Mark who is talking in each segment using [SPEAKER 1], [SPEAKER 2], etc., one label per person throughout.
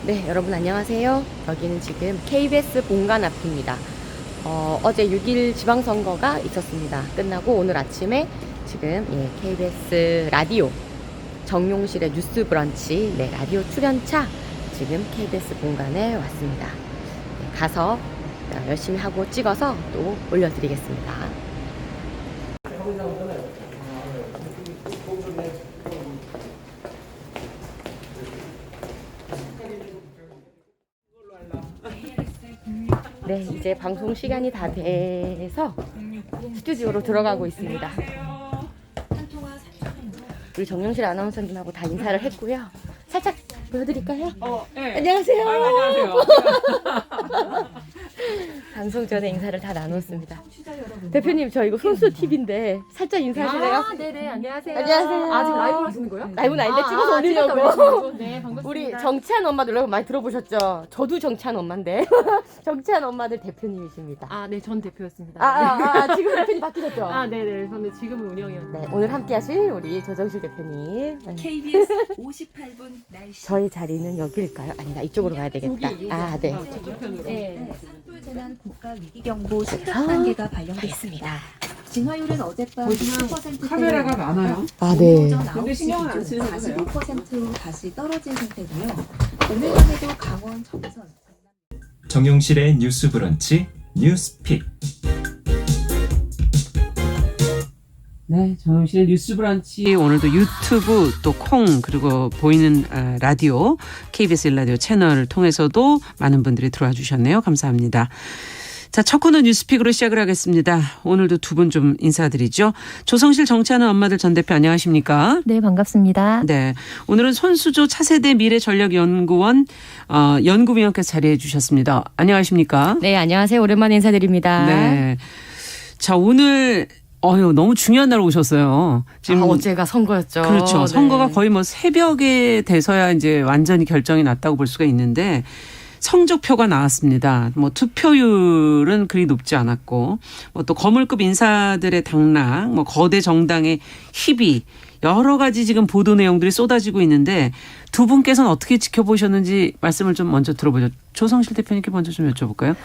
[SPEAKER 1] 네, 여러분 안녕하세요. 여기는 지금 KBS 본관 앞입니다. 어제 6일 지방선거가 있었습니다. 끝나고 오늘 아침에 지금 KBS 라디오 정용실의 뉴스 브런치 라디오 출연차 지금 KBS 본관에 왔습니다. 가서 열심히 하고 찍어서 또 올려드리겠습니다. 네, 이제 방송 시간이 다 돼서 스튜디오로 들어가고 있습니다. 우리 정용실 아나운서님하고 다 인사를 했고요. 살짝 보여드릴까요?
[SPEAKER 2] 네.
[SPEAKER 1] 안녕하세요.
[SPEAKER 2] 안녕하세요.
[SPEAKER 1] 방송 전에 인사를 다 나눴습니다. 대표님, 저 이거 손수 TV인데 살짝 인사하실래요?
[SPEAKER 2] 네네, 안녕하세요.
[SPEAKER 1] 안녕하세요.
[SPEAKER 2] 아직 라이브 하시는 거예요?
[SPEAKER 1] 라이브는 아닌데 찍어서 올리려고.
[SPEAKER 2] 네, 반갑습니다.
[SPEAKER 1] 우리 정치한 엄마들 여러분 많이 들어보셨죠? 저도 정치한 엄마인데 정치한 엄마들 대표님이십니다.
[SPEAKER 2] 네, 전 대표였습니다.
[SPEAKER 1] 지금 대표님 바뀌셨죠?
[SPEAKER 2] 네네, 저는 지금은 운영이요.
[SPEAKER 1] 네, 오늘 함께하실 우리 조정실 대표님.
[SPEAKER 3] KBS 58분 날씨.
[SPEAKER 1] 저희 자리는 여기일까요? 아니다, 이쪽으로 가야 되겠다. 네.
[SPEAKER 3] 네, 산불재난 국가위기경보 신급 단계가 발령됐습니다. 진화율은 어젯밤 20%
[SPEAKER 2] 카메라가 많아요.
[SPEAKER 1] 네.
[SPEAKER 3] 근데
[SPEAKER 2] 신경은 안 쓰셔도 돼요.
[SPEAKER 3] 45%로 다시 떨어진 상태고요. 오늘 밤에도 강원, 정선,
[SPEAKER 4] 정용실의 뉴스 브런치 뉴스픽.
[SPEAKER 5] 네, 정용실의 뉴스 브런치 오늘도 유튜브 또 콩 그리고 보이는 라디오 KBS 1라디오 채널을 통해서도 많은 분들이 들어와 주셨네요. 감사합니다. 자, 첫 코너 뉴스픽으로 시작을 하겠습니다. 오늘도 두 분 좀 인사드리죠. 조성실 정치하는 엄마들 전 대표 안녕하십니까?
[SPEAKER 6] 네, 반갑습니다.
[SPEAKER 5] 네, 오늘은 손수조 차세대 미래전략연구원 연구위원께서 자리해 주셨습니다. 안녕하십니까?
[SPEAKER 1] 네, 안녕하세요. 오랜만에 인사드립니다.
[SPEAKER 5] 네. 자, 오늘 너무 중요한 날 오셨어요. 지금
[SPEAKER 1] 어제가 선거였죠.
[SPEAKER 5] 그렇죠.
[SPEAKER 1] 네.
[SPEAKER 5] 선거가 거의 뭐 새벽에 돼서야 이제 완전히 결정이 났다고 볼 수가 있는데 성적표가 나왔습니다. 뭐 투표율은 그리 높지 않았고 뭐 또 거물급 인사들의 당락, 뭐 거대 정당의 희비 여러 가지 지금 보도 내용들이 쏟아지고 있는데 두 분께서는 어떻게 지켜보셨는지 말씀을 좀 먼저 들어보죠. 조성실 대표님께 먼저 좀 여쭤볼까요?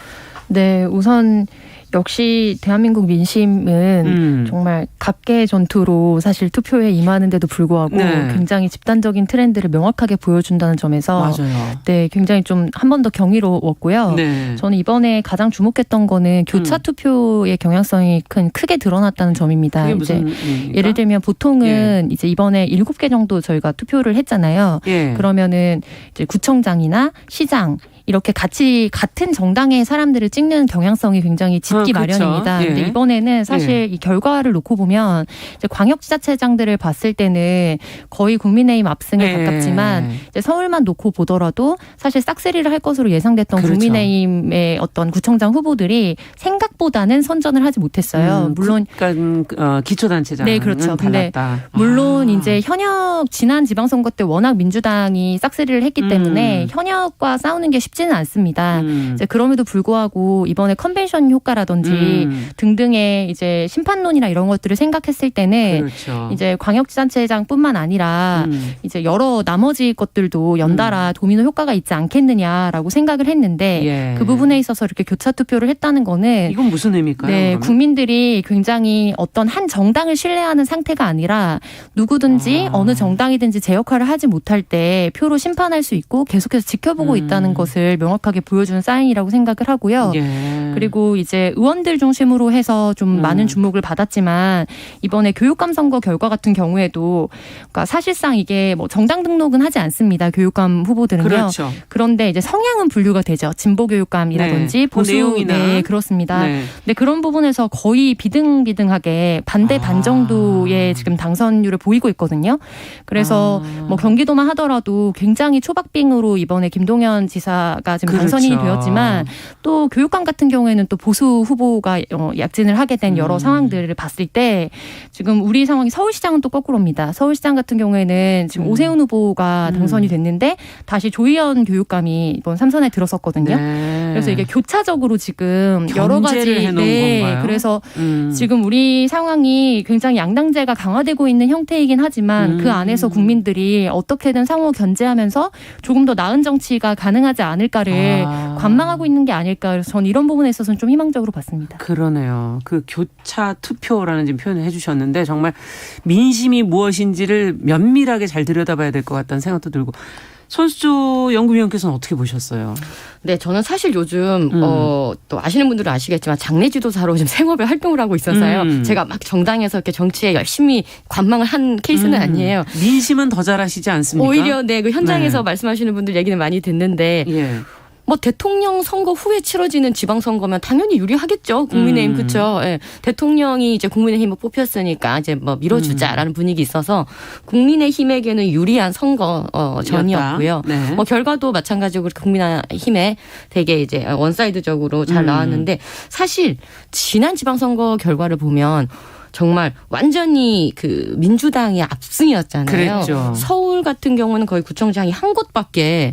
[SPEAKER 6] 네, 우선 역시 대한민국 민심은 정말 각계의 전투로 사실 투표에 임하는데도 불구하고 굉장히 집단적인 트렌드를 명확하게 보여준다는 점에서
[SPEAKER 5] 맞아요.
[SPEAKER 6] 네, 굉장히 좀 한 번 더 경이로웠고요.
[SPEAKER 5] 네.
[SPEAKER 6] 저는 이번에 가장 주목했던 거는 교차 투표의 경향성이 크게 드러났다는 점입니다.
[SPEAKER 5] 그게 무슨
[SPEAKER 6] 이제
[SPEAKER 5] 의미입니까?
[SPEAKER 6] 예를 들면 보통은 이제 이번에 7개 정도 저희가 투표를 했잖아요.
[SPEAKER 5] 예.
[SPEAKER 6] 그러면은 이제 구청장이나 시장 이렇게 같이 같은 정당의 사람들을 찍는 경향성이 굉장히 짙기
[SPEAKER 5] 그렇죠.
[SPEAKER 6] 마련입니다.
[SPEAKER 5] 예.
[SPEAKER 6] 근데 이번에는 사실 이 결과를 놓고 보면 이제 광역지자체장들을 봤을 때는 거의 국민의힘 압승에 가깝지만 이제 서울만 놓고 보더라도 사실 싹쓸이를 할 것으로 예상됐던
[SPEAKER 5] 그렇죠.
[SPEAKER 6] 국민의힘의 어떤 구청장 후보들이 생각보다는 선전을 하지 못했어요. 물론
[SPEAKER 5] 그러니까 기초단체장
[SPEAKER 6] 네, 그렇죠. 근데
[SPEAKER 5] 달랐다.
[SPEAKER 6] 물론 이제 현역 지난 지방선거 때 워낙 민주당이 싹쓸이를 했기 때문에 현역과 싸우는 게 쉽지는 않습니다. 이제 그럼에도 불구하고 이번에 컨벤션 효과라든지 등등의 이제 심판론이나 이런 것들을 생각했을 때는
[SPEAKER 5] 그렇죠.
[SPEAKER 6] 이제 광역지자체장뿐만 아니라 이제 여러 나머지 것들도 연달아 도미노 효과가 있지 않겠느냐라고 생각을 했는데 그 부분에 있어서 이렇게 교차 투표를 했다는 거는
[SPEAKER 5] 이건 무슨 의미일까요?
[SPEAKER 6] 네,
[SPEAKER 5] 그러면?
[SPEAKER 6] 국민들이 굉장히 어떤 한 정당을 신뢰하는 상태가 아니라 누구든지 어느 정당이든지 제 역할을 하지 못할 때 표로 심판할 수 있고 계속해서 지켜보고 있다는 것을 명확하게 보여주는 사인이라고 생각을 하고요. 그리고 이제 의원들 중심으로 해서 좀 많은 주목을 받았지만 이번에 교육감 선거 결과 같은 경우에도 그러니까 사실상 이게 뭐 정당 등록은 하지 않습니다. 교육감 후보들은요.
[SPEAKER 5] 그렇죠.
[SPEAKER 6] 그런데 이제 성향은 분류가 되죠. 진보 교육감이라든지
[SPEAKER 5] 네.
[SPEAKER 6] 보수
[SPEAKER 5] 내용이나.
[SPEAKER 6] 네, 그렇습니다.
[SPEAKER 5] 네.
[SPEAKER 6] 근데 그런 부분에서 거의 비등비등하게 반대 반 정도의 지금 당선율을 보이고 있거든요. 그래서 뭐 경기도만 하더라도 굉장히 초박빙으로 이번에 김동연 지사가 지금
[SPEAKER 5] 그렇죠.
[SPEAKER 6] 당선인이 되었지만 또 교육감 같은 경우에는 또 보수 윤석수 후보가 약진을 하게 된 여러 상황들을 봤을 때 지금 우리 상황이 서울시장은 또 거꾸로입니다. 서울시장 같은 경우에는 지금 오세훈 후보가 당선이 됐는데 다시 조희연 교육감이 이번 3선에 들어섰거든요.
[SPEAKER 5] 네.
[SPEAKER 6] 그래서 이게 교차적으로 지금 여러 가지
[SPEAKER 5] 견제를 해놓은 건가요?
[SPEAKER 6] 그래서 지금 우리 상황이 굉장히 양당제가 강화되고 있는 형태이긴 하지만 그 안에서 국민들이 어떻게든 상호 견제하면서 조금 더 나은 정치가 가능하지 않을까를 관망하고 있는 게 아닐까. 그래서 저는 이런 부분에 있어서는 좀 희망적으로 봤습니다.
[SPEAKER 5] 그러네요. 그 교차 투표라는 지금 표현을 해주셨는데 정말 민심이 무엇인지를 면밀하게 잘 들여다봐야 될 것 같다는 생각도 들고. 손수조 연구위원께서는 어떻게 보셨어요?
[SPEAKER 1] 네, 저는 사실 요즘 또 아시는 분들은 아시겠지만 장례 지도사로 지금 생업에 활동을 하고 있어서요. 제가 막 정당에서 이렇게 정치에 열심히 관망을 한 케이스는 아니에요.
[SPEAKER 5] 민심은 더 잘하시지 않습니까?
[SPEAKER 1] 오히려 네, 그 현장에서 말씀하시는 분들 얘기는 많이 듣는데
[SPEAKER 5] 예.
[SPEAKER 1] 뭐 대통령 선거 후에 치러지는 지방선거면 당연히 유리하겠죠. 국민의힘 그렇죠. 예. 대통령이 이제 국민의힘을 뽑혔으니까 이제 뭐 밀어주자라는 분위기 있어서 국민의힘에게는 유리한 선거 전이었고요.
[SPEAKER 5] 네.
[SPEAKER 1] 뭐 결과도 마찬가지로 국민의힘에 되게 이제 원사이드적으로 잘 나왔는데 사실 지난 지방선거 결과를 보면 정말 완전히 그 민주당의 압승이었잖아요.
[SPEAKER 5] 그랬죠.
[SPEAKER 1] 서울 같은 경우는 거의 구청장이 한 곳밖에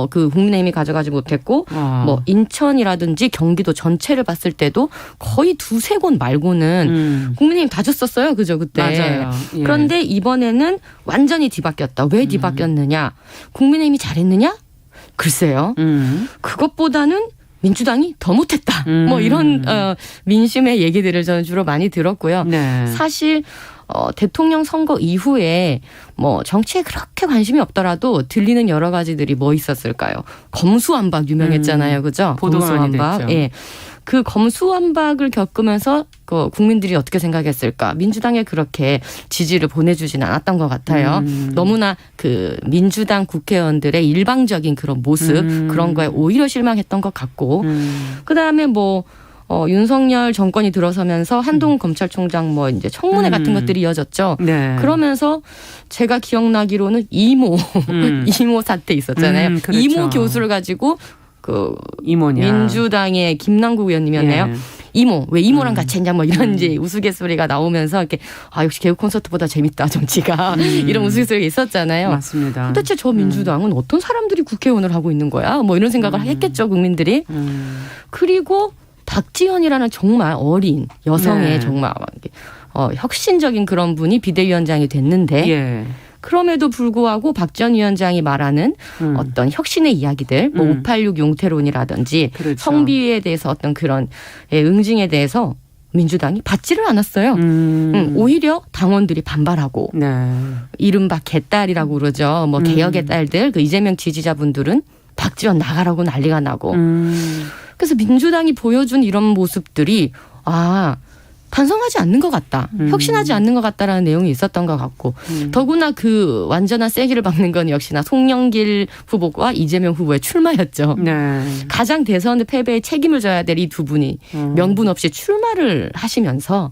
[SPEAKER 1] 그 국민의힘이 가져가지 못했고 뭐 인천이라든지 경기도 전체를 봤을 때도 거의 두세 곳 말고는 국민의힘 다 줬었어요. 그죠 그때.
[SPEAKER 5] 맞아요. 예.
[SPEAKER 1] 그런데 이번에는 완전히 뒤바뀌었다. 왜 뒤바뀌었느냐? 국민의힘이 잘했느냐? 글쎄요. 그것보다는 민주당이 더 못했다. 뭐 이런 민심의 얘기들을 저는 주로 많이 들었고요.
[SPEAKER 5] 네.
[SPEAKER 1] 사실 대통령 선거 이후에 뭐 정치에 그렇게 관심이 없더라도 들리는 여러 가지들이 뭐 있었을까요? 검수완박 유명했잖아요. 그죠?
[SPEAKER 5] 보도가 많이 됐죠.
[SPEAKER 1] 예. 그 검수완박을 겪으면서 그 국민들이 어떻게 생각했을까? 민주당에 그렇게 지지를 보내주진 않았던 것 같아요. 너무나 그 민주당 국회의원들의 일방적인 그런 모습 그런 거에 오히려 실망했던 것 같고 그다음에 뭐 윤석열 정권이 들어서면서 한동훈 검찰총장 뭐 이제 청문회 같은 것들이 이어졌죠.
[SPEAKER 5] 네.
[SPEAKER 1] 그러면서 제가 기억나기로는 이모 사태 있었잖아요.
[SPEAKER 5] 그렇죠.
[SPEAKER 1] 이모 교수를 가지고 그
[SPEAKER 5] 이모냐.
[SPEAKER 1] 민주당의 김남국 의원님이었네요.
[SPEAKER 5] 예.
[SPEAKER 1] 이모 왜 이모랑 같이 했냐 뭐 이런 이제 우스갯소리가 나오면서 이렇게 역시 개그 콘서트보다 재밌다 정치가 이런 우스갯소리가 있었잖아요.
[SPEAKER 5] 맞습니다.
[SPEAKER 1] 도대체 저 민주당은 어떤 사람들이 국회의원을 하고 있는 거야? 뭐 이런 생각을 했겠죠 국민들이. 그리고 박지원이라는 정말 어린 여성의
[SPEAKER 5] 네.
[SPEAKER 1] 정말 혁신적인 그런 분이 비대위원장이 됐는데
[SPEAKER 5] 예.
[SPEAKER 1] 그럼에도 불구하고 박 전 위원장이 말하는 어떤 혁신의 이야기들, 뭐 586 용태론이라든지
[SPEAKER 5] 그렇죠.
[SPEAKER 1] 성비에 대해서 어떤 그런 응징에 대해서 민주당이 받지를 않았어요. 오히려 당원들이 반발하고
[SPEAKER 5] 네.
[SPEAKER 1] 이른바 개딸이라고 그러죠. 뭐 개혁의 딸들, 그 이재명 지지자분들은 박지원 나가라고 난리가 나고. 그래서 민주당이 보여준 이런 모습들이 반성하지 않는 것 같다. 혁신하지 않는 것 같다라는 내용이 있었던 것 같고 더구나 그 완전한 세기를 박는 건 역시나 송영길 후보와 이재명 후보의 출마였죠.
[SPEAKER 5] 네.
[SPEAKER 1] 가장 대선 패배에 책임을 져야 될 이 두 분이 명분 없이 출마를 하시면서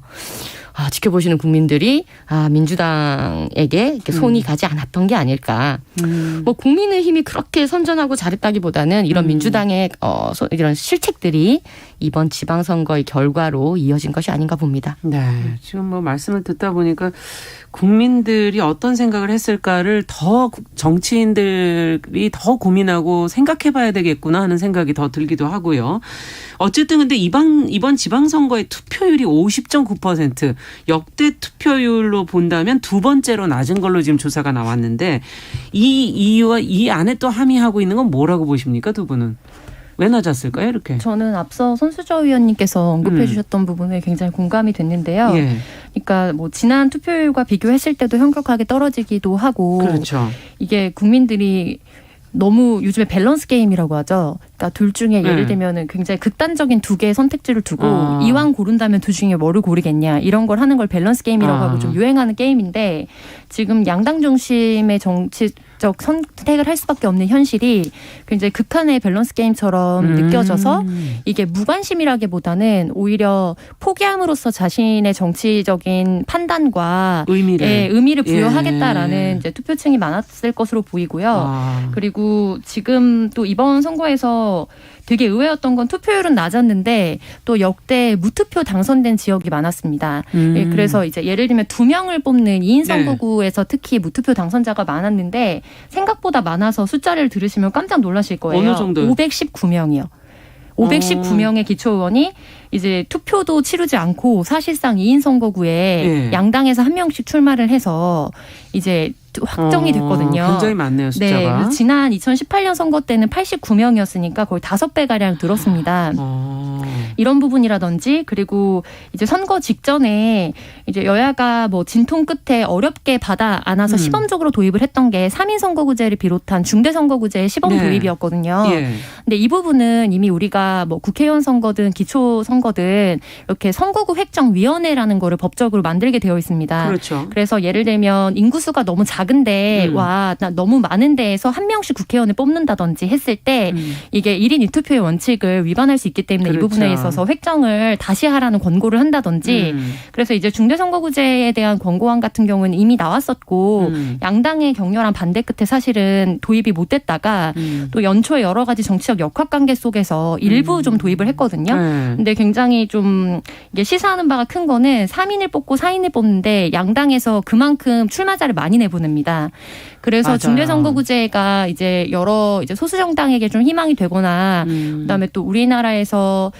[SPEAKER 1] 지켜보시는 국민들이 민주당에게 이렇게 손이 가지 않았던 게 아닐까. 뭐 국민의힘이 그렇게 선전하고 잘했다기보다는 이런 민주당의 이런 실책들이 이번 지방선거의 결과로 이어진 것이 아닌가 봅니다.
[SPEAKER 5] 네. 지금 뭐 말씀을 듣다 보니까 국민들이 어떤 생각을 했을까를 더 정치인들이 더 고민하고 생각해 봐야 되겠구나 하는 생각이 더 들기도 하고요. 어쨌든 근데 이번 지방선거의 투표율이 50.9% 역대 투표율로 본다면 두 번째로 낮은 걸로 지금 조사가 나왔는데 이 이유와 이 안에 또 함의하고 있는 건 뭐라고 보십니까 두 분은? 왜 낮았을까요 이렇게?
[SPEAKER 6] 저는 앞서 손수저 의원님께서 언급해 주셨던 부분에 굉장히 공감이 됐는데요.
[SPEAKER 5] 예.
[SPEAKER 6] 그러니까 뭐 지난 투표율과 비교했을 때도 현격하게 떨어지기도 하고
[SPEAKER 5] 그렇죠.
[SPEAKER 6] 이게 국민들이 너무 요즘에 밸런스 게임이라고 하죠. 그러니까 둘 중에 예를 들면은 굉장히 극단적인 두 개의 선택지를 두고 이왕 고른다면 둘 중에 뭐를 고르겠냐 이런 걸 하는 걸 밸런스 게임이라고 하고 좀 유행하는 게임인데 지금 양당 중심의 정치적 선택을 할 수밖에 없는 현실이 굉장히 극한의 밸런스 게임처럼 느껴져서 이게 무관심이라기보다는 오히려 포기함으로써 자신의 정치적인 판단과 의미를 부여하겠다라는 이제 투표층이 많았을 것으로 보이고요. 그리고 지금 또 이번 선거에서 중에서 되게 의외였던 건 투표율은 낮았는데 또 역대 무투표 당선된 지역이 많았습니다. 예, 그래서 이제 예를 들면 2명을 뽑는 2인 선거구에서 특히 무투표 당선자가 많았는데 생각보다 많아서 숫자를 들으시면 깜짝 놀라실 거예요.
[SPEAKER 5] 어느 정도요?
[SPEAKER 6] 519명이요. 519명의 기초의원이 이제 투표도 치르지 않고 사실상 2인 선거구에 양당에서 한 명씩 출마를 해서 이제 확정이 됐거든요.
[SPEAKER 5] 굉장히 많네요, 숫자가.
[SPEAKER 6] 네, 그래서 지난 2018년 선거 때는 89명이었으니까 거의 5배가량 늘었습니다. 이런 부분이라든지 그리고 이제 선거 직전에 이제 여야가 뭐 진통 끝에 어렵게 받아 안아서 시범적으로 도입을 했던 게 3인 선거구제를 비롯한 중대 선거구제의 시범 도입이었거든요. 근데 이 부분은 이미 우리가 뭐 국회의원 선거든 기초 선거든 이렇게 선거구 획정위원회라는 거를 법적으로 만들게 되어 있습니다.
[SPEAKER 5] 그렇죠.
[SPEAKER 6] 그래서 예를 들면 인구수가 너무 작은데 와, 나 너무 많은 데에서 한 명씩 국회의원을 뽑는다든지 했을 때 이게 1인 1투표의 원칙을 위반할 수 있기 때문에
[SPEAKER 5] 그렇죠.
[SPEAKER 6] 이 부분에 있어서 획정을 다시 하라는 권고를 한다든지 그래서 이제 중대선거구제에 대한 권고안 같은 경우는 이미 나왔었고 양당의 격렬한 반대 끝에 사실은 도입이 못 됐다가 또 연초에 여러 가지 정치적 역학관계 속에서 일부 좀 도입을 했거든요. 근데 굉장히 좀 이게 시사하는 바가 큰 거는 3인을 뽑고 4인을 뽑는데 양당에서 그만큼 출마자를 많이 내보냅니다. 그래서
[SPEAKER 5] 맞아요.
[SPEAKER 6] 중대선거구제가 이제 여러 이제 소수 정당에게 좀 희망이 되거나 그다음에 또 우리나라에서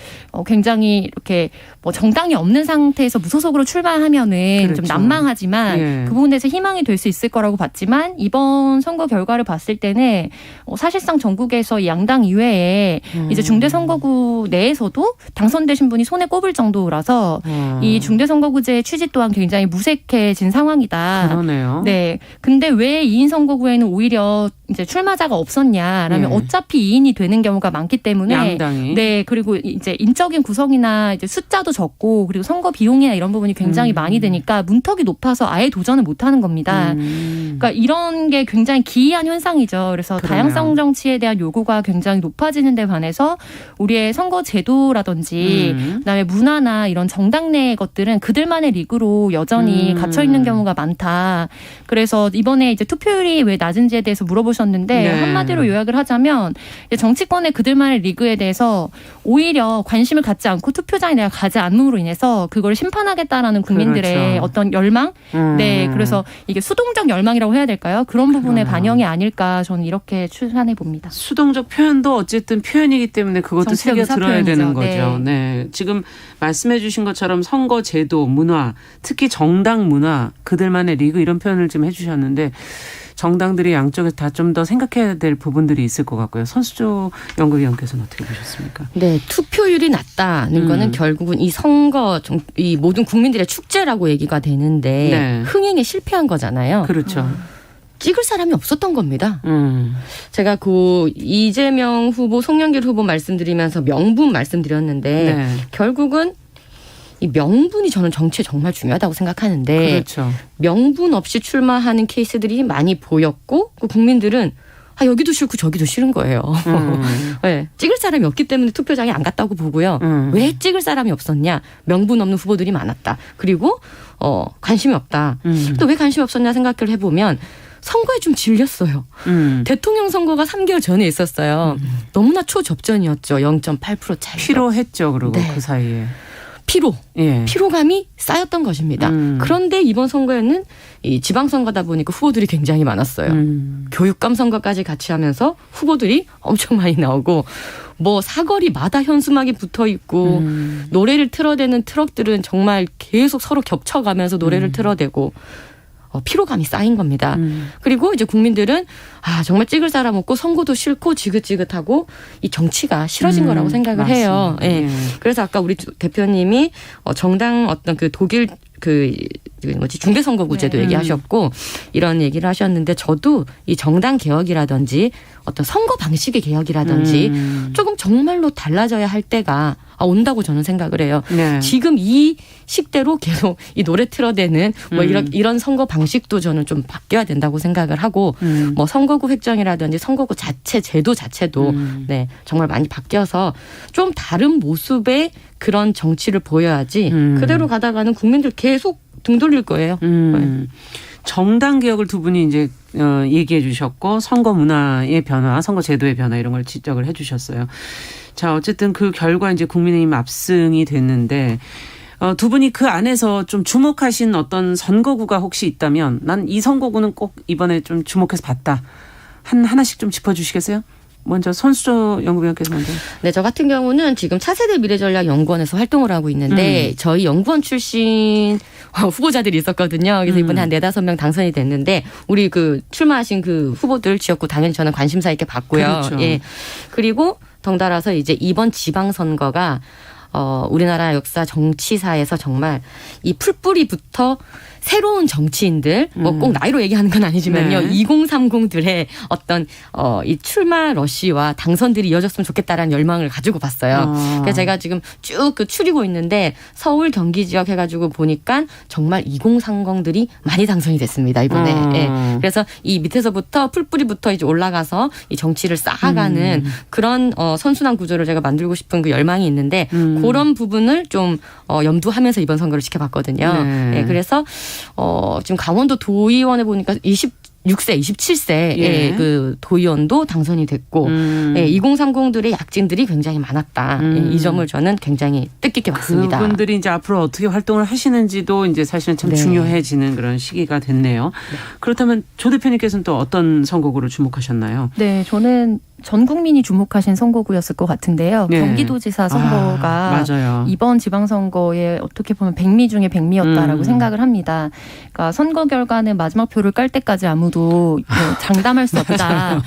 [SPEAKER 6] 굉장히 이렇게 뭐 정당이 없는 상태에서 무소속으로 출마하면은
[SPEAKER 5] 그렇죠.
[SPEAKER 6] 좀 난망하지만 그 부분에서 희망이 될 수 있을 거라고 봤지만 이번 선거 결과를 봤을 때는 사실상 전국에서 양당 이외에 이제 중대선거구 내에서도 당선되신 분이 손에 꼽을 정도라서 이 중대선거구제의 취지 또한 굉장히 무색해진 상황이다.
[SPEAKER 5] 그러네요.
[SPEAKER 6] 네. 근데 왜 2인 선거구에는 오히려 이제 출마자가 없었냐라면 어차피 2인이 되는 경우가 많기 때문에
[SPEAKER 5] 양당이.
[SPEAKER 6] 네. 그리고 이제 인적인 구성이나 이제 숫자도 적고 그리고 선거 비용이나 이런 부분이 굉장히 많이 드니까 문턱이 높아서 아예 도전을 못 하는 겁니다. 그러니까 이런 게 굉장히 기이한 현상이죠. 그래서
[SPEAKER 5] 그러네요.
[SPEAKER 6] 다양성 정치에 대한 요구가 굉장히 높아지는 데 반해서 우리의 선거 제도라든지 그다음에 문화나 이런 정당 내의 것들은 그들만의 리그로 여전히 갇혀 있는 경우가 많다. 그래서 이번에 이제 투표율이 왜 낮은지에 대해서 물어보셨는데 한마디로 요약을 하자면 이제 정치권의 그들만의 리그에 대해서 오히려 관심을 갖지 않고 투표장에 내가 가지 않음으로 인해서 그걸 심판하겠다라는 국민들의
[SPEAKER 5] 그렇죠.
[SPEAKER 6] 어떤 열망? 네, 그래서 이게 수동적 열망이라고 해야 될까요? 그런 부분의 반영이 아닐까 저는 이렇게 추산해 봅니다.
[SPEAKER 5] 수동적 표현도 어쨌든 표현이기 때문에 그것도
[SPEAKER 6] 정치적
[SPEAKER 5] 새겨 들어야 되는
[SPEAKER 6] 의사표현이죠.
[SPEAKER 5] 거죠. 네. 지금 말씀해 주신 것처럼 선거 제도, 문화, 특히 정당 문화, 그들만의 리그 이런 표현을 좀 해 주셨는데 정당들이 양쪽에서 다 좀 더 생각해야 될 부분들이 있을 것 같고요. 선수조 연구위원께서는 어떻게 보셨습니까?
[SPEAKER 1] 네, 투표율이 낮다는 거는 결국은 이 선거, 이 모든 국민들의 축제라고 얘기가 되는데 흥행에 실패한 거잖아요.
[SPEAKER 5] 그렇죠.
[SPEAKER 1] 찍을 사람이 없었던 겁니다. 제가 그 이재명 후보, 송영길 후보 말씀드리면서 명분 말씀드렸는데 결국은 이 명분이 저는 정치에 정말 중요하다고 생각하는데
[SPEAKER 5] 그렇죠.
[SPEAKER 1] 명분 없이 출마하는 케이스들이 많이 보였고 그 국민들은 여기도 싫고 저기도 싫은 거예요. 네, 찍을 사람이 없기 때문에 투표장에 안 갔다고 보고요. 왜 찍을 사람이 없었냐. 명분 없는 후보들이 많았다. 그리고 관심이 없다. 또 왜 관심이 없었냐 생각을 해보면 선거에 좀 질렸어요. 대통령 선거가 3개월 전에 있었어요. 너무나 초접전이었죠. 0.8% 차이.
[SPEAKER 5] 피로했죠. 그리고 그 사이에.
[SPEAKER 1] 피로감이 쌓였던 것입니다. 그런데 이번 선거에는 이 지방선거다 보니까 후보들이 굉장히 많았어요. 교육감 선거까지 같이 하면서 후보들이 엄청 많이 나오고 뭐 사거리마다 현수막이 붙어 있고 노래를 틀어대는 트럭들은 정말 계속 서로 겹쳐가면서 노래를 틀어대고 피로감이 쌓인 겁니다. 그리고 이제 국민들은 정말 찍을 사람 없고 선거도 싫고 지긋지긋하고 이 정치가 싫어진 거라고 생각을 해요. 예. 그래서 아까 우리 대표님이 정당 어떤 그 독일 중대선거구제도 얘기하셨고 이런 얘기를 하셨는데 저도 이 정당 개혁이라든지 어떤 선거 방식의 개혁이라든지 조금 정말로 달라져야 할 때가 온다고 저는 생각을 해요. 지금 이 식대로 계속 이 노래 틀어대는 뭐 이런 선거 방식도 저는 좀 바뀌어야 된다고 생각을 하고 뭐 선거구 획정이라든지 선거구 자체 제도 자체도 네, 정말 많이 바뀌어서 좀 다른 모습의 그런 정치를 보여야지 그대로 가다가는 국민들 계속 등 돌릴 거예요.
[SPEAKER 5] 정당 개혁을 두 분이 이제 얘기해 주셨고 선거 문화의 변화, 선거 제도의 변화 이런 걸 지적을 해 주셨어요. 자, 어쨌든 그 결과 이제 국민의힘 압승이 됐는데 두 분이 그 안에서 좀 주목하신 어떤 선거구가 혹시 있다면 난 이 선거구는 꼭 이번에 좀 주목해서 봤다. 하나씩 좀 짚어주시겠어요? 먼저 손수조 연구위원께서 먼저.
[SPEAKER 1] 네, 저 같은 경우는 지금 차세대 미래전략연구원에서 활동을 하고 있는데 저희 연구원 출신 후보자들이 있었거든요. 그래서 이번에 한 4-5명 당선이 됐는데 우리 그 출마하신 그 후보들 지역구 당연히 저는 관심사 있게 봤고요.
[SPEAKER 5] 그렇죠.
[SPEAKER 1] 예. 그리고 덩달아서 이제 이번 지방선거가 우리나라 역사 정치사에서 정말 이 풀뿌리부터 새로운 정치인들, 뭐 꼭 나이로 얘기하는 건 아니지만요.
[SPEAKER 5] 네.
[SPEAKER 1] 2030들의 어떤 이 출마 러시와 당선들이 이어졌으면 좋겠다라는 열망을 가지고 봤어요. 그래서 제가 지금 쭉 그 추리고 있는데 서울 경기 지역 해가지고 보니까 정말 2030들이 많이 당선이 됐습니다 이번에. 예. 그래서 이 밑에서부터 풀뿌리부터 이제 올라가서 이 정치를 쌓아가는 그런 선순환 구조를 제가 만들고 싶은 그 열망이 있는데 그런 부분을 좀 염두하면서 이번 선거를 지켜봤거든요.
[SPEAKER 5] 네.
[SPEAKER 1] 예. 그래서 지금 강원도 도의원에 보니까 26세, 27세의
[SPEAKER 5] 예.
[SPEAKER 1] 그 도의원도 당선이 됐고 2030들의 약진들이 굉장히 많았다. 예, 이 점을 저는 굉장히 뜻깊게 봤습니다.
[SPEAKER 5] 그분들이 이제 앞으로 어떻게 활동을 하시는지도 이제 사실은 참
[SPEAKER 1] 네.
[SPEAKER 5] 중요해지는 그런 시기가 됐네요. 그렇다면 조 대표님께서는 또 어떤 선거구를 주목하셨나요?
[SPEAKER 6] 네, 저는 전 국민이 주목하신 선거구였을 것 같은데요.
[SPEAKER 5] 네.
[SPEAKER 6] 경기도지사 선거가
[SPEAKER 5] 맞아요.
[SPEAKER 6] 이번 지방선거에 어떻게 보면 백미 중에 백미였다라고 생각을 합니다. 그러니까 선거 결과는 마지막 표를 깔 때까지 아무도 장담할 수 없다.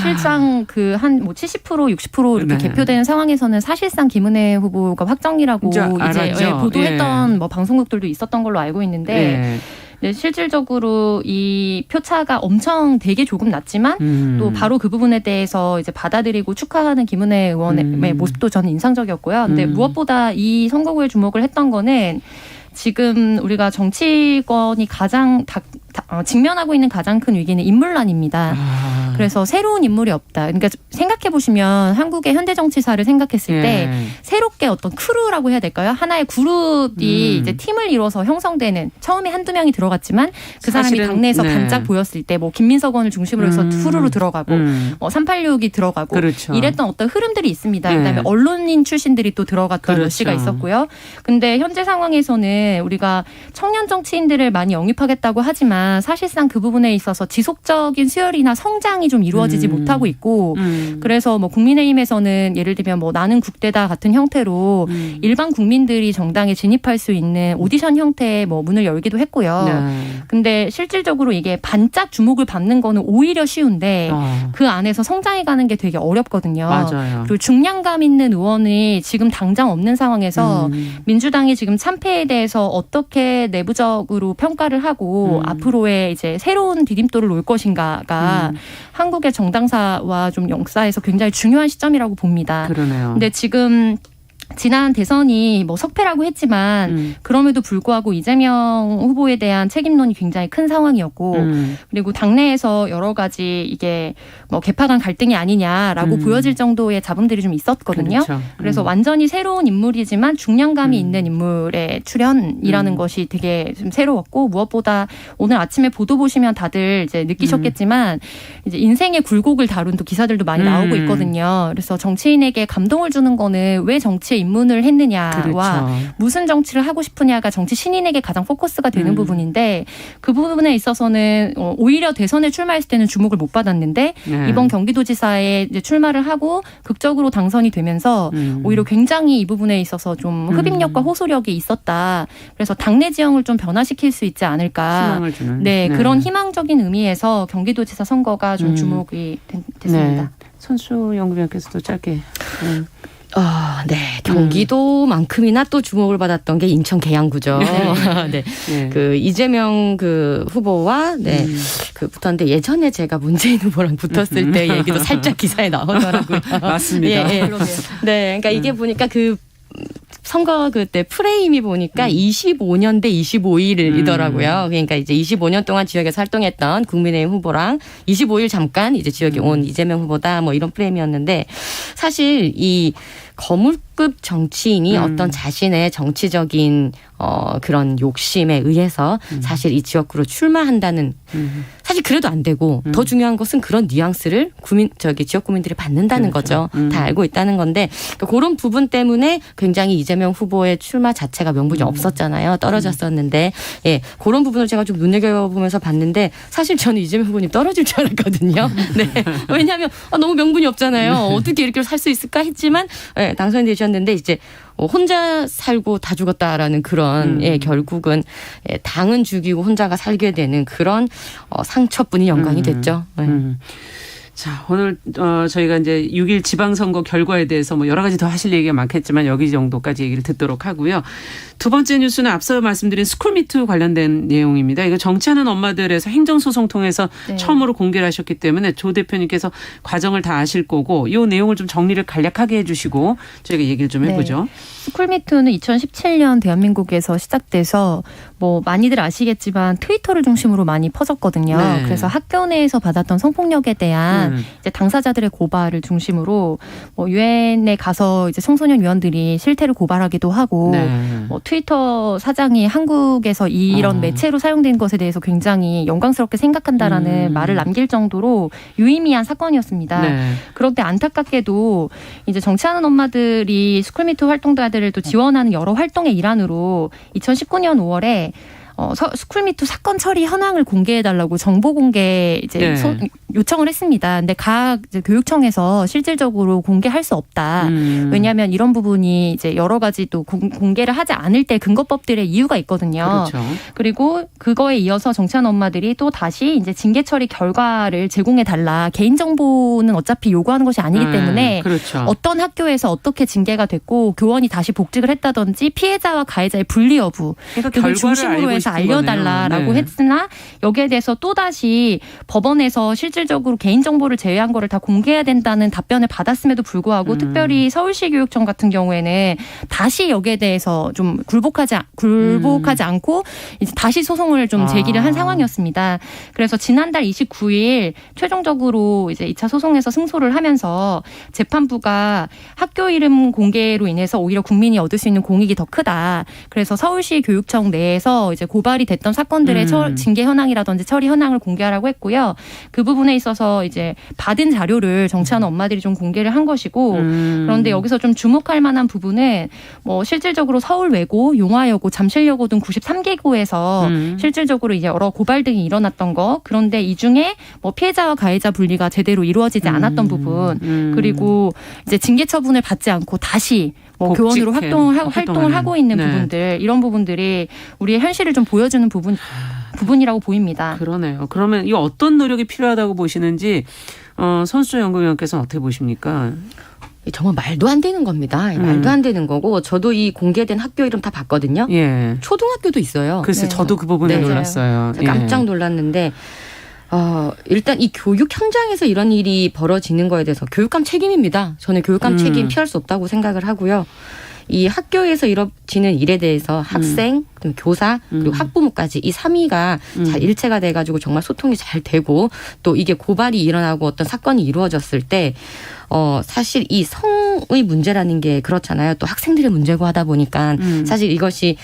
[SPEAKER 6] 실상 그 한 뭐 70% 60% 이렇게
[SPEAKER 5] 네.
[SPEAKER 6] 개표되는 상황에서는 사실상 김은혜 후보가 확정이라고
[SPEAKER 5] 이제
[SPEAKER 6] 이제
[SPEAKER 5] 알았죠.
[SPEAKER 6] 보도했던 뭐 방송국들도 있었던 걸로 알고 있는데
[SPEAKER 5] 네.
[SPEAKER 6] 네, 실질적으로 이 표차가 엄청 되게 조금 났지만 또 바로 그 부분에 대해서 이제 받아들이고 축하하는 김은혜 의원의 모습도 저는 인상적이었고요. 근데 무엇보다 이 선거구에 주목을 했던 거는 지금 우리가 정치권이 가장 직면하고 있는 가장 큰 위기는 인물난입니다. 그래서 새로운 인물이 없다. 그러니까 생각해 보시면 한국의 현대 정치사를 생각했을 때 새롭게 어떤 크루라고 해야 될까요? 하나의 그룹이 이제 팀을 이뤄서 형성되는 처음에 한두 명이 들어갔지만 그 사람이
[SPEAKER 5] 사실은,
[SPEAKER 6] 당내에서
[SPEAKER 5] 네.
[SPEAKER 6] 반짝 보였을 때 뭐 김민석 의원을 중심으로 해서 후루루 들어가고 386이 들어가고
[SPEAKER 5] 그렇죠.
[SPEAKER 6] 이랬던 어떤 흐름들이 있습니다.
[SPEAKER 5] 네.
[SPEAKER 6] 그다음에 언론인 출신들이 또 들어갔던 몇
[SPEAKER 5] 그렇죠.
[SPEAKER 6] 시가 있었고요. 근데 현재 상황에서는 우리가 청년 정치인들을 많이 영입하겠다고 하지만 사실상 그 부분에 있어서 지속적인 수혈이나 성장이 좀 이루어지지 못하고 있고 그래서 뭐 국민의힘에서는 예를 들면 뭐 나는 국대다 같은 형태로 일반 국민들이 정당에 진입할 수 있는 오디션 형태의 뭐 문을 열기도 했고요.
[SPEAKER 5] 네.
[SPEAKER 6] 근데 실질적으로 이게 반짝 주목을 받는 거는 오히려 쉬운데 그 안에서 성장해가는 게 되게 어렵거든요.
[SPEAKER 5] 맞아요.
[SPEAKER 6] 그리고 중량감 있는 의원이 지금 당장 없는 상황에서 민주당이 지금 참패에 대해서 어떻게 내부적으로 평가를 하고 앞으로의 이제 새로운 디딤돌을 놓을 것인가가 한국의 정당사와 좀 역사에서 굉장히 중요한 시점이라고 봅니다.
[SPEAKER 5] 그러네요.
[SPEAKER 6] 근데 지금 지난 대선이 뭐 석패라고 했지만 그럼에도 불구하고 이재명 후보에 대한 책임론이 굉장히 큰 상황이었고 그리고 당내에서 여러 가지 이게 뭐 개파간 갈등이 아니냐라고 보여질 정도의 잡음들이 좀 있었거든요.
[SPEAKER 5] 그렇죠.
[SPEAKER 6] 그래서 완전히 새로운 인물이지만 중량감이 있는 인물의 출연이라는 것이 되게 좀 새로웠고 무엇보다 오늘 아침에 보도 보시면 다들 이제 느끼셨겠지만 이제 인생의 굴곡을 다룬 또 기사들도 많이 나오고 있거든요. 그래서 정치인에게 감동을 주는 거는 왜 정치에 입문을 했느냐와
[SPEAKER 5] 그렇죠.
[SPEAKER 6] 무슨 정치를 하고 싶으냐가 정치 신인에게 가장 포커스가 되는 부분인데 그 부분에 있어서는 오히려 대선에 출마했을 때는 주목을 못 받았는데
[SPEAKER 5] 네.
[SPEAKER 6] 이번 경기도지사에 이제 출마를 하고 극적으로 당선이 되면서 오히려 굉장히 이 부분에 있어서 좀 흡입력과 호소력이 있었다. 그래서 당내 지형을 좀 변화시킬 수 있지 않을까.
[SPEAKER 5] 희망을 주는.
[SPEAKER 6] 네, 그런 희망적인 의미에서 경기도지사 선거가 좀 주목이 됐습니다.
[SPEAKER 5] 네. 손수 연구위원께서도 짧게.
[SPEAKER 1] 네. 경기도만큼이나 또 주목을 받았던 게 인천 계양구죠. 네.
[SPEAKER 5] 네.
[SPEAKER 1] 그 이재명 그 후보와 그 붙었는데 예전에 제가 문재인 후보랑 붙었을 때 얘기도 살짝 기사에 나오더라고요.
[SPEAKER 5] 맞습니다.
[SPEAKER 1] 예, 예. 네. 그러니까 이게 보니까 그 선거 그때 프레임이 보니까 25년 대 25일이더라고요. 그러니까 이제 25년 동안 지역에서 활동했던 국민의힘 후보랑 25일 잠깐 이제 지역에 온 이재명 후보다 뭐 이런 프레임이었는데 사실 이 거물급 정치인이 어떤 자신의 정치적인 그런 욕심에 의해서 사실 이 지역구로 출마한다는 사실 그래도 안 되고 더 중요한 것은 그런 뉘앙스를 지역 구민들이 받는다는
[SPEAKER 5] 그렇죠.
[SPEAKER 1] 거죠. 다 알고 있다는 건데 그러니까 그런 부분 때문에 굉장히 이재명 후보의 출마 자체가 명분이 없었잖아요. 떨어졌었는데 예, 그런 부분을 제가 좀 눈여겨보면서 봤는데 사실 저는 이재명 후보님 떨어질 줄 알았거든요. 네. 왜냐하면 너무 명분이 없잖아요. 어떻게 이렇게 살 수 있을까 했지만 예, 당선이 되셨는데 이제 혼자 살고 다 죽었다라는 그런 예, 결국은 예, 당은 죽이고 혼자가 살게 되는 그런 상처뿐이 연관이 됐죠. 네.
[SPEAKER 5] 자, 오늘 저희가 이제 6일 지방선거 결과에 대해서 뭐 여러 가지 더 하실 얘기가 많겠지만 여기 정도까지 얘기를 듣도록 하고요. 두 번째 뉴스는 앞서 말씀드린 스쿨미투 관련된 내용입니다. 이거 정치하는 엄마들에서 행정소송 통해서
[SPEAKER 6] 네.
[SPEAKER 5] 처음으로 공개를 하셨기 때문에 조 대표님께서 과정을 다 아실 거고 이 내용을 좀 정리를 간략하게 해 주시고 저희가 얘기를 좀 해보죠.
[SPEAKER 6] 네. 스쿨미투는 2017년 대한민국에서 시작돼서 뭐 많이들 아시겠지만 트위터를 중심으로 많이 퍼졌거든요.
[SPEAKER 5] 네.
[SPEAKER 6] 그래서 학교 내에서 받았던 성폭력에 대한 이제 당사자들의 고발을 중심으로 뭐 유엔에 가서 이제 청소년 위원들이 실태를 고발하기도 하고
[SPEAKER 5] 네.
[SPEAKER 6] 뭐 트위터 사장이 한국에서 이런 매체로 사용된 것에 대해서 굉장히 영광스럽게 생각한다라는 말을 남길 정도로 유의미한 사건이었습니다.
[SPEAKER 5] 네.
[SPEAKER 6] 그런데 안타깝게도 이제 정치하는 엄마들이 스쿨미투 활동가들을 또 지원하는 여러 활동의 일환으로 2019년 5월에 스쿨미투 사건 처리 현황을 공개해달라고 정보 공개 이제
[SPEAKER 5] 네.
[SPEAKER 6] 요청을 했습니다. 근데 각 이제 교육청에서 실질적으로 공개할 수 없다. 왜냐하면 이런 부분이 이제 여러 가지 또 공개를 하지 않을 때 근거법들의 이유가 있거든요.
[SPEAKER 5] 그렇죠.
[SPEAKER 6] 그리고 그거에 이어서 정치하는 엄마들이 또 다시 이제 징계 처리 결과를 제공해 달라. 개인 정보는 어차피 요구하는 것이 아니기 때문에
[SPEAKER 5] 그렇죠.
[SPEAKER 6] 어떤 학교에서 어떻게 징계가 됐고 교원이 다시 복직을 했다든지 피해자와 가해자의 분리 여부
[SPEAKER 5] 그러니까
[SPEAKER 6] 그걸
[SPEAKER 5] 결과를
[SPEAKER 6] 중심으로
[SPEAKER 5] 알고
[SPEAKER 6] 해서
[SPEAKER 5] 싶은
[SPEAKER 6] 알려달라라고
[SPEAKER 5] 거네요. 네.
[SPEAKER 6] 했으나 여기에 대해서 또다시 법원에서 실질적으로 개인정보를 제외한 거를 다 공개해야 된다는 답변을 받았음에도 불구하고 특별히 서울시 교육청 같은 경우에는 다시 여기에 대해서 좀 굴복하지 않고 이제 다시 소송을 좀 제기를 한 상황이었습니다. 그래서 지난달 29일 최종적으로 이제 2차 소송에서 승소를 하면서 재판부가 학교 이름 공개로 인해서 오히려 국민이 얻을 수 있는 공익이 더 크다. 그래서 서울시 교육청 내에서 이제 고발이 됐던 사건들의 징계 현황이라든지 처리 현황을 공개하라고 했고요. 그 부분에 있어서 이제 받은 자료를 정치하는 엄마들이 좀 공개를 한 것이고 그런데 여기서 좀 주목할 만한 부분은 뭐 실질적으로 서울 외고, 용화여고, 잠실여고 등 93개고에서 실질적으로 이제 여러 고발 등이 일어났던 거. 그런데 이 중에 뭐 피해자와 가해자 분리가 제대로 이루어지지 않았던 부분. 그리고 이제 징계 처분을 받지 않고 다시 뭐 교원으로 활동을 하고 있는
[SPEAKER 5] 네.
[SPEAKER 6] 부분들 이런 부분들이 우리의 현실을 좀 보여주는 부분이라고 보입니다.
[SPEAKER 5] 그러네요. 그러면 이 어떤 노력이 필요하다고 보시는지 선수조 연구위원께서는 어떻게 보십니까?
[SPEAKER 1] 정말 말도 안 되는 겁니다. 말도 안 되는 거고 저도 이 공개된 학교 이름 다 봤거든요.
[SPEAKER 5] 예.
[SPEAKER 1] 초등학교도 있어요.
[SPEAKER 5] 글쎄
[SPEAKER 6] 네.
[SPEAKER 5] 저도 그 부분에
[SPEAKER 1] 네.
[SPEAKER 5] 놀랐어요.
[SPEAKER 1] 제가 깜짝 놀랐는데 일단 이 교육 현장에서 이런 일이 벌어지는 거에 대해서 교육감 책임입니다. 저는 교육감 책임 피할 수 없다고 생각을 하고요. 이 학교에서 이루어지는 일에 대해서 학생, 교사, 그리고 학부모까지 이 3위가 잘 일체가 돼가지고 정말 소통이 잘 되고 또 이게 고발이 일어나고 어떤 사건이 이루어졌을 때 사실 이 성의 문제라는 게 그렇잖아요. 또 학생들의 문제고 하다 보니까 사실 이것이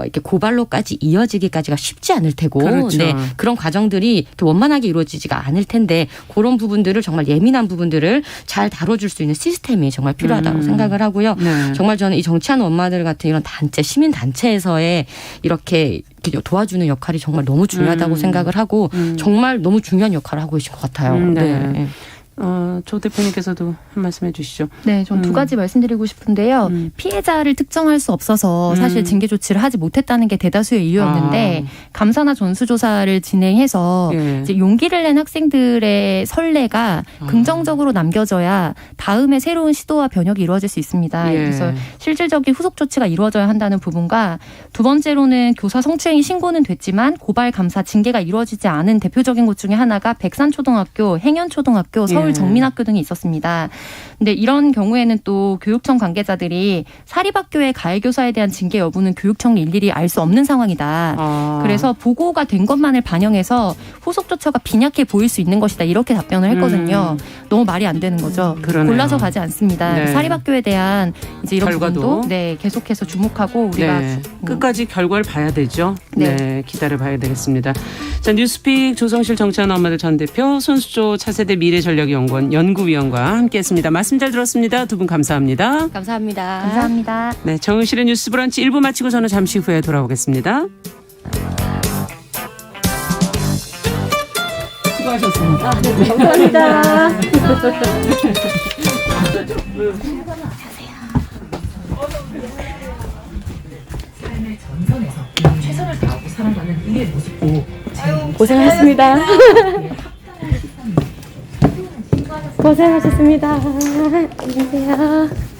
[SPEAKER 1] 이렇게 고발로까지 이어지기까지가 쉽지 않을 테고
[SPEAKER 5] 그렇죠.
[SPEAKER 1] 네, 그런 과정들이 이렇게 원만하게 이루어지지가 않을 텐데 그런 부분들을 정말 예민한 부분들을 잘 다뤄줄 수 있는 시스템이 정말 필요하다고 생각을 하고요.
[SPEAKER 5] 네.
[SPEAKER 1] 정말 저는 이 정치하는 엄마들 같은 이런 단체, 시민 단체에서의 이렇게 도와주는 역할이 정말 너무 중요하다고 생각을 하고 정말 너무 중요한 역할을 하고 계신 것 같아요.
[SPEAKER 5] 네. 조 대표님께서도 한 말씀 해주시죠.
[SPEAKER 6] 네, 전 두 가지 말씀드리고 싶은데요. 피해자를 특정할 수 없어서 사실 징계 조치를 하지 못했다는 게 대다수의 이유였는데 감사나 전수조사를 진행해서
[SPEAKER 5] 예.
[SPEAKER 6] 이제 용기를 낸 학생들의 선례가 긍정적으로 남겨져야 다음에 새로운 시도와 변혁이 이루어질 수 있습니다.
[SPEAKER 5] 예.
[SPEAKER 6] 그래서 실질적인 후속 조치가 이루어져야 한다는 부분과 두 번째로는 교사 성추행 신고는 됐지만 고발, 감사, 징계가 이루어지지 않은 대표적인 곳 중에 하나가 백산초등학교, 행연초등학교, 서울 서울 정민학교 등이 있었습니다. 근데 이런 경우에는 또 교육청 관계자들이 사립학교의 가해교사에 대한 징계 여부는 교육청이 일일이 알 수 없는 상황이다. 그래서 보고가 된 것만을 반영해서 후속 조처가 빈약해 보일 수 있는 것이다. 이렇게 답변을 했거든요. 너무 말이 안 되는 거죠.
[SPEAKER 5] 그러네요.
[SPEAKER 6] 골라서 가지 않습니다.
[SPEAKER 5] 네.
[SPEAKER 6] 사립학교에 대한 이제 이런
[SPEAKER 5] 결과도.
[SPEAKER 6] 부분도 계속해서 주목하고 우리가
[SPEAKER 5] 네. 끝까지 결과를 봐야 되죠.
[SPEAKER 6] 네.
[SPEAKER 5] 네, 기다려봐야 되겠습니다. 자, 뉴스픽 조성실 정치하는 엄마들 전 대표, 손수조 차세대 미래전략연구원 연구위원과 함께했습니다. 말씀 잘 들었습니다. 두 분 감사합니다.
[SPEAKER 1] 감사합니다.
[SPEAKER 6] 감사합니다.
[SPEAKER 5] 네, 정은실의 뉴스브런치 1부 마치고 저는 잠시 후에 돌아오겠습니다.
[SPEAKER 2] 수고하셨습니다.
[SPEAKER 1] 감사합니다.
[SPEAKER 2] 최선을 다하고 살아가는 우리의 모습도
[SPEAKER 1] 고생하셨습니다. 고생하셨습니다. 안녕하세요.